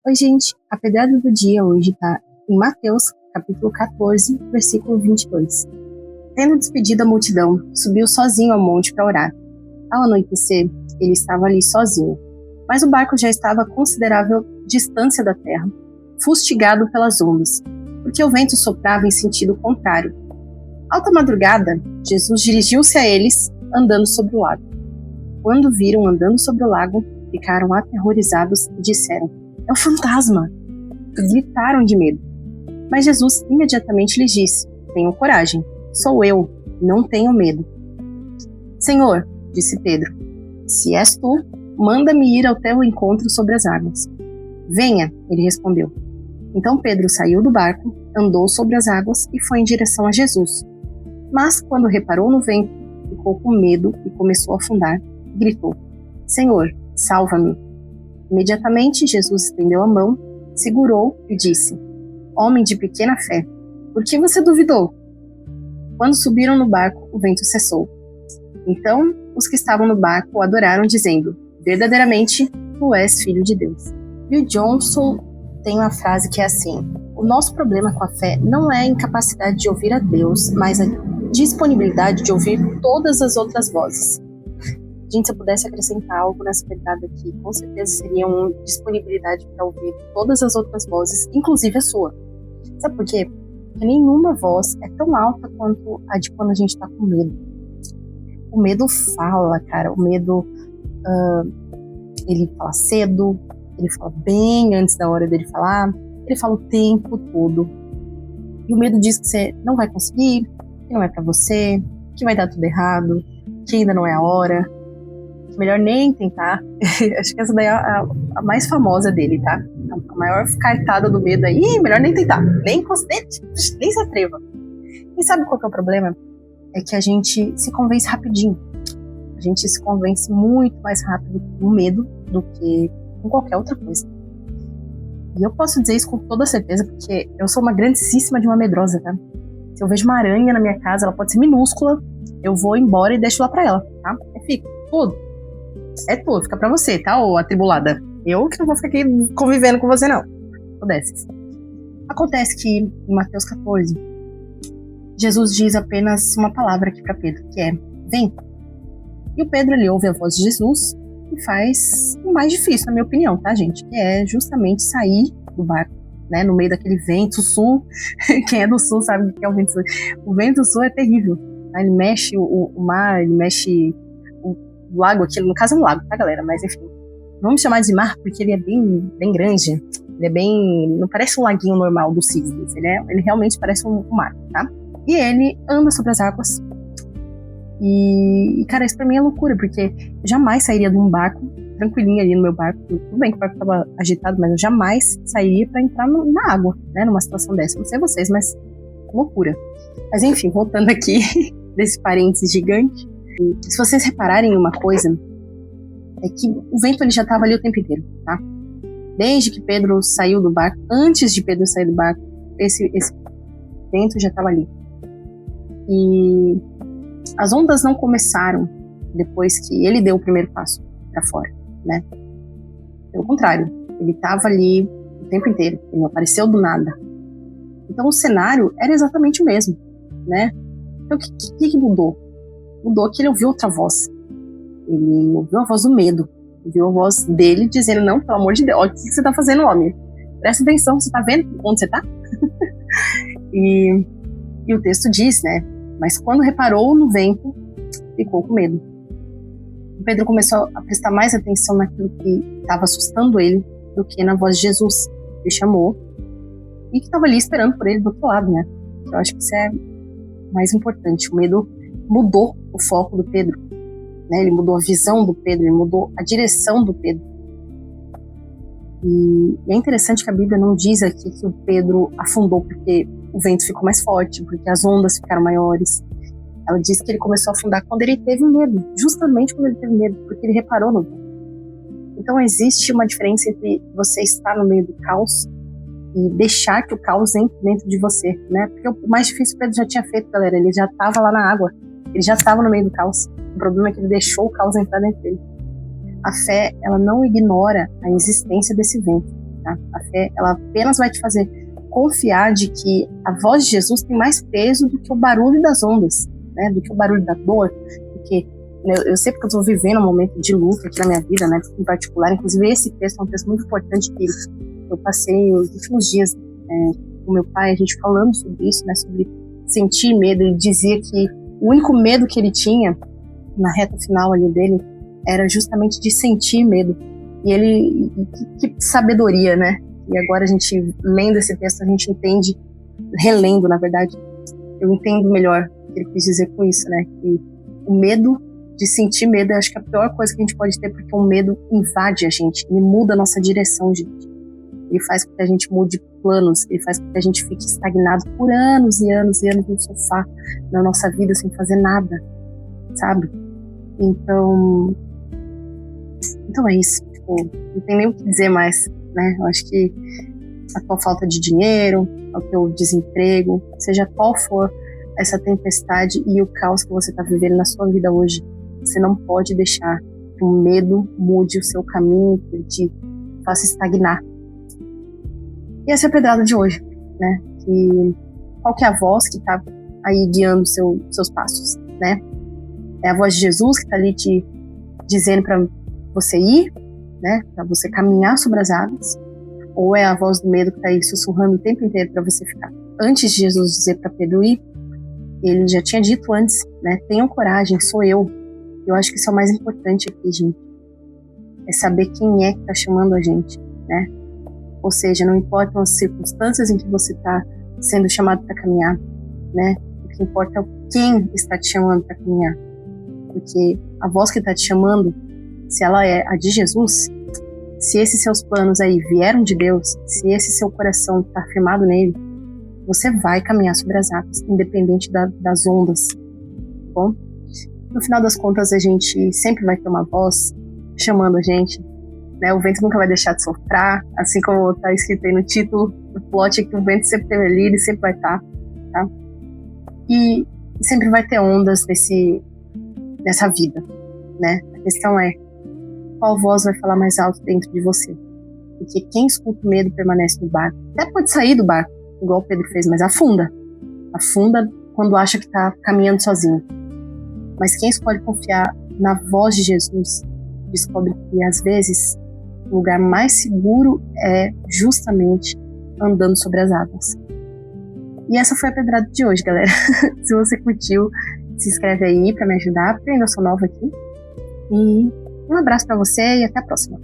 Oi, gente. A pedrada do dia hoje está em Mateus, capítulo 14, versículo 22. Tendo despedido a multidão, subiu sozinho ao monte para orar. Ao anoitecer, ele estava ali sozinho, mas o barco já estava a considerável distância da terra, fustigado pelas ondas, porque o vento soprava em sentido contrário. Alta madrugada, Jesus dirigiu-se a eles, andando sobre o lago. Quando viram andando sobre o lago, ficaram aterrorizados e disseram: "É um fantasma!" E gritaram de medo. Mas Jesus imediatamente lhes disse: "Tenham coragem, sou eu, não tenham medo." "Senhor", disse Pedro, "se és tu, manda-me ir ao teu encontro sobre as águas." "Venha", ele respondeu. Então Pedro saiu do barco, andou sobre as águas e foi em direção a Jesus. Mas, quando reparou no vento, ficou com medo e começou a afundar, e gritou: "Senhor, salva-me." Imediatamente Jesus estendeu a mão, segurou e disse: "Homem de pequena fé, por que você duvidou?" Quando subiram no barco, o vento cessou. Então os que estavam no barco o adoraram, dizendo: "Verdadeiramente, tu és filho de Deus." Bill Johnson tem uma frase que é assim: "O nosso problema com a fé não é a incapacidade de ouvir a Deus, mas a disponibilidade de ouvir todas as outras vozes." Gente, se eu pudesse acrescentar algo nessa verdade aqui, com certeza seria uma disponibilidade para ouvir todas as outras vozes, inclusive a sua. Sabe por quê? Porque nenhuma voz é tão alta quanto a de quando a gente tá com medo. O medo fala, cara. O medo, ele fala cedo, ele fala bem antes da hora dele falar, ele fala o tempo todo. E o medo diz que você não vai conseguir, que não é pra você, que vai dar tudo errado, que ainda não é a hora, que melhor nem tentar. Acho que essa daí é a mais famosa dele, tá? A maior cartada do medo aí: melhor nem tentar, nem se atreva. E sabe qual que é o problema? É que a gente se convence rapidinho. A gente se convence muito mais rápido com o medo do que com qualquer outra coisa. E eu posso dizer isso com toda certeza, porque eu sou uma grandíssima de uma medrosa, tá? Se eu vejo uma aranha na minha casa, ela pode ser minúscula, eu vou embora e deixo lá pra ela, tá? Fica tudo. É tudo, fica pra você, tá, ô atribulada? Eu que não vou ficar aqui convivendo com você, não. Desses. Acontece que em Mateus 14, Jesus diz apenas uma palavra aqui pra Pedro, que é: "Vem." E o Pedro, ele ouve a voz de Jesus e faz o mais difícil, na minha opinião, tá, gente? Que é justamente sair do barco, né, no meio daquele vento sul. Quem é do sul sabe o que é o vento sul. O vento sul é terrível, tá? Ele mexe o mar, ele mexe o lago aqui. No caso é um lago, tá, galera? Mas enfim, vamos chamar de mar porque ele é bem grande. Ele é bem... não parece um laguinho normal do Cisnes. Ele realmente parece um mar, tá? E ele anda sobre as águas. E, cara, isso pra mim é loucura, porque eu jamais sairia de um barco, tranquilinha ali no meu barco. Tudo bem que o barco tava agitado, mas eu jamais sairia pra entrar na água, né, numa situação dessa. Não sei vocês, mas loucura. Mas enfim, voltando aqui desse parênteses gigante. Se vocês repararem em uma coisa, é que o vento ele já tava ali o tempo inteiro, tá? Desde que Pedro saiu do barco, antes de Pedro sair do barco, esse vento já tava ali. E as ondas não começaram depois que ele deu o primeiro passo para fora, né? Pelo contrário, ele estava ali o tempo inteiro, ele não apareceu do nada. Então o cenário era exatamente o mesmo, né? Então o que mudou? Mudou que ele ouviu outra voz. Ele ouviu a voz do medo, ouviu a voz dele dizendo: "Não, pelo amor de Deus, olha o que você tá fazendo, homem. Presta atenção, você tá vendo onde você tá?" e o texto diz, né? Mas quando reparou no vento, ficou com medo. O Pedro começou a prestar mais atenção naquilo que estava assustando ele do que na voz de Jesus, que ele chamou e que estava ali esperando por ele do outro lado, né? Eu acho que isso é mais importante. O medo mudou o foco do Pedro, né? Ele mudou a visão do Pedro, ele mudou a direção do Pedro. E é interessante que a Bíblia não diz aqui que o Pedro afundou porque o vento ficou mais forte, porque as ondas ficaram maiores. Ela diz que ele começou a afundar quando ele teve medo, justamente quando ele teve medo, porque ele reparou no vento. Então existe uma diferença entre você estar no meio do caos e deixar que o caos entre dentro de você, né? Porque o mais difícil Pedro já tinha feito, galera. Ele já estava lá na água, ele já estava no meio do caos. O problema é que ele deixou o caos entrar dentro dele. A fé, ela não ignora a existência desse vento. tá? A fé, ela apenas vai te fazer confiar de que a voz de Jesus tem mais peso do que o barulho das ondas, né? Do que o barulho da dor, porque eu sei porque eu estou vivendo um momento de luta aqui na minha vida, né? Em particular, inclusive esse texto é um texto muito importante que eu passei os últimos dias com meu pai, a gente falando sobre isso, né? Sobre sentir medo. Ele dizia que o único medo que ele tinha na reta final ali dele era justamente de sentir medo. E ele, que sabedoria, né? E agora a gente, lendo esse texto, a gente entende, relendo, na verdade, eu entendo melhor o que ele quis dizer com isso, né? Que o medo, de sentir medo, eu acho que é a pior coisa que a gente pode ter, porque o medo invade a gente, ele muda a nossa direção, gente. Ele faz com que a gente mude planos, ele faz com que a gente fique estagnado por anos e anos e anos no sofá, na nossa vida, sem fazer nada, sabe? Então é isso, tipo, não tem nem o que dizer mais, né? Eu acho que a tua falta de dinheiro, o teu desemprego, seja qual for essa tempestade e o caos que você está vivendo na sua vida hoje, você não pode deixar que o medo mude o seu caminho, que ele te faça estagnar. E essa é a pedrada de hoje, né? Qual que é a voz que está aí guiando seus passos, né? É a voz de Jesus que está ali te dizendo para você ir, né? Para você caminhar sobre as águas? Ou é a voz do medo que está aí sussurrando o tempo inteiro para você ficar? Antes de Jesus dizer para Pedro ir, ele já tinha dito antes, né? Tenham coragem, sou eu. Eu acho que isso é o mais importante aqui, gente. É saber quem é que está chamando a gente, né? Ou seja, não importam as circunstâncias em que você está sendo chamado para caminhar, né? O que importa é quem está te chamando para caminhar. Porque a voz que está te chamando, se ela é a de Jesus, se esses seus planos aí vieram de Deus, se esse seu coração está firmado nele, você vai caminhar sobre as águas, independente das ondas, tá bom? No final das contas, a gente sempre vai ter uma voz chamando a gente, né? O vento nunca vai deixar de soprar, assim como está escrito aí no título, no plot, que o vento sempre esteve ali, ele sempre vai estar, tá? E sempre vai ter ondas nessa vida, né? A questão é, qual voz vai falar mais alto dentro de você? Porque quem escuta o medo permanece no barco. Até pode sair do barco, igual o Pedro fez, mas afunda. Afunda quando acha que está caminhando sozinho. Mas quem escolhe confiar na voz de Jesus, descobre que às vezes o lugar mais seguro é justamente andando sobre as águas. E essa foi a pedrada de hoje, galera. Se você curtiu, se inscreve aí para me ajudar, porque eu ainda sou nova aqui. E um abraço para você e até a próxima.